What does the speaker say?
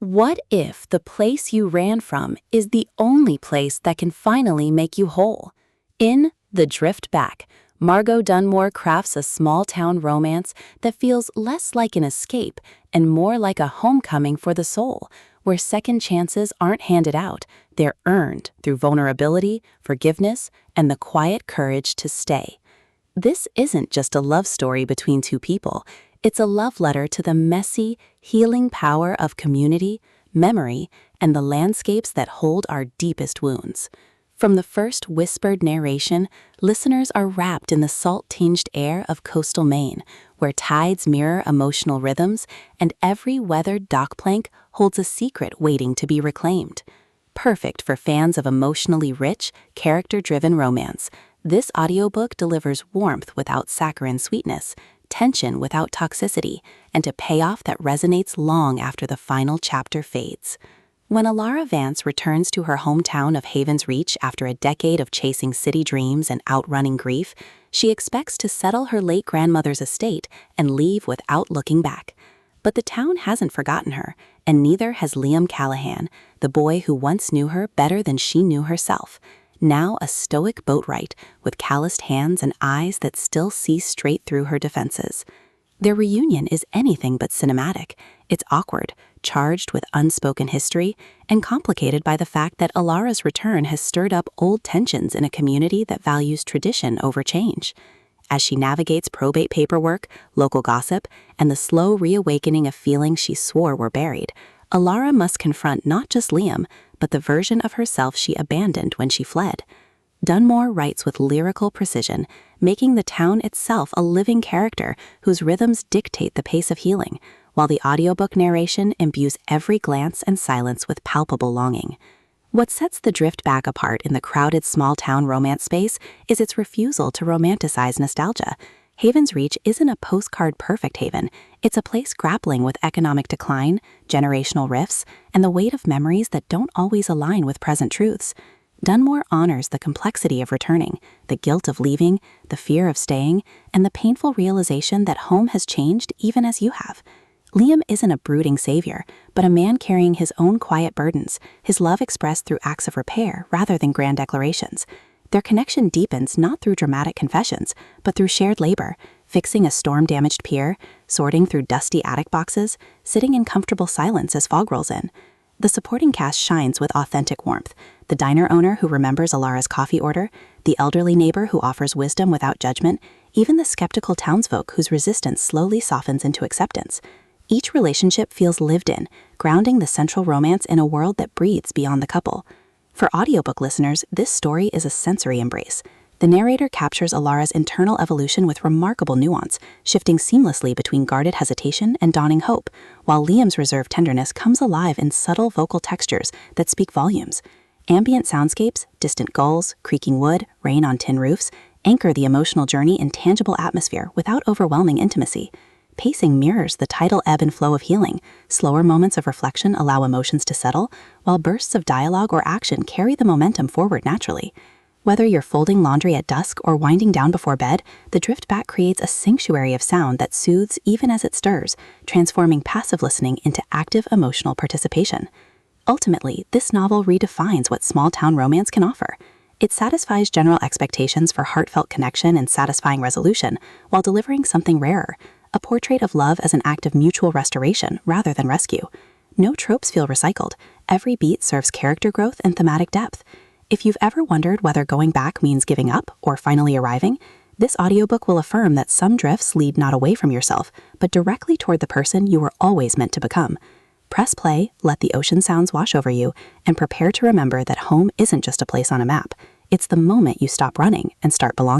What if the place you ran from is the only place that can finally make you whole? In The Drift Back, Margot Dunmore crafts a small-town romance that feels less like an escape and more like a homecoming for the soul, where second chances aren't handed out, they're earned through vulnerability, forgiveness, and the quiet courage to stay. This isn't just a love story between two people. It's a love letter to the messy, healing power of community, memory, and the landscapes that hold our deepest wounds. From the first whispered narration, listeners are wrapped in the salt-tinged air of coastal Maine, where tides mirror emotional rhythms and every weathered dock plank holds a secret waiting to be reclaimed. Perfect for fans of emotionally rich, character-driven romance, this audiobook delivers warmth without saccharine sweetness, tension without toxicity, and a payoff that resonates long after the final chapter fades. When Alara Vance returns to her hometown of Havens Reach after a decade of chasing city dreams and outrunning grief, she expects to settle her late grandmother's estate and leave without looking back. But the town hasn't forgotten her, and neither has Liam Callahan, the boy who once knew her better than she knew herself. Now a stoic boatwright with calloused hands and eyes that still see straight through her defenses. Their reunion is anything but cinematic. It's awkward, charged with unspoken history, and complicated by the fact that Alara's return has stirred up old tensions in a community that values tradition over change. As she navigates probate paperwork, local gossip, and the slow reawakening of feelings she swore were buried, Alara must confront not just Liam, but the version of herself she abandoned when she fled. Dunmore writes with lyrical precision, making the town itself a living character whose rhythms dictate the pace of healing, while the audiobook narration imbues every glance and silence with palpable longing. What sets The Drift Back apart in the crowded small-town romance space is its refusal to romanticize nostalgia. Havens Reach isn't a postcard-perfect haven. It's a place grappling with economic decline, generational rifts, and the weight of memories that don't always align with present truths. Dunmore honors the complexity of returning, the guilt of leaving, the fear of staying, and the painful realization that home has changed even as you have. Liam isn't a brooding savior, but a man carrying his own quiet burdens, his love expressed through acts of repair rather than grand declarations. Their connection deepens not through dramatic confessions, but through shared labor, fixing a storm-damaged pier, sorting through dusty attic boxes, sitting in comfortable silence as fog rolls in. The supporting cast shines with authentic warmth. The diner owner who remembers Alara's coffee order, the elderly neighbor who offers wisdom without judgment, even the skeptical townsfolk whose resistance slowly softens into acceptance. Each relationship feels lived in, grounding the central romance in a world that breathes beyond the couple. For audiobook listeners, this story is a sensory embrace. The narrator captures Alara's internal evolution with remarkable nuance, shifting seamlessly between guarded hesitation and dawning hope, while Liam's reserved tenderness comes alive in subtle vocal textures that speak volumes. Ambient soundscapes, distant gulls, creaking wood, rain on tin roofs, anchor the emotional journey in tangible atmosphere without overwhelming intimacy. Pacing mirrors the tidal ebb and flow of healing. Slower moments of reflection allow emotions to settle, while bursts of dialogue or action carry the momentum forward naturally. Whether you're folding laundry at dusk or winding down before bed, The Drift Back creates a sanctuary of sound that soothes even as it stirs, transforming passive listening into active emotional participation. Ultimately, this novel redefines what small-town romance can offer. It satisfies general expectations for heartfelt connection and satisfying resolution, while delivering something rarer, a portrait of love as an act of mutual restoration rather than rescue. No tropes feel recycled. Every beat serves character growth and thematic depth. If you've ever wondered whether going back means giving up or finally arriving, this audiobook will affirm that some drifts lead not away from yourself, but directly toward the person you were always meant to become. Press play, let the ocean sounds wash over you, and prepare to remember that home isn't just a place on a map. It's the moment you stop running and start belonging.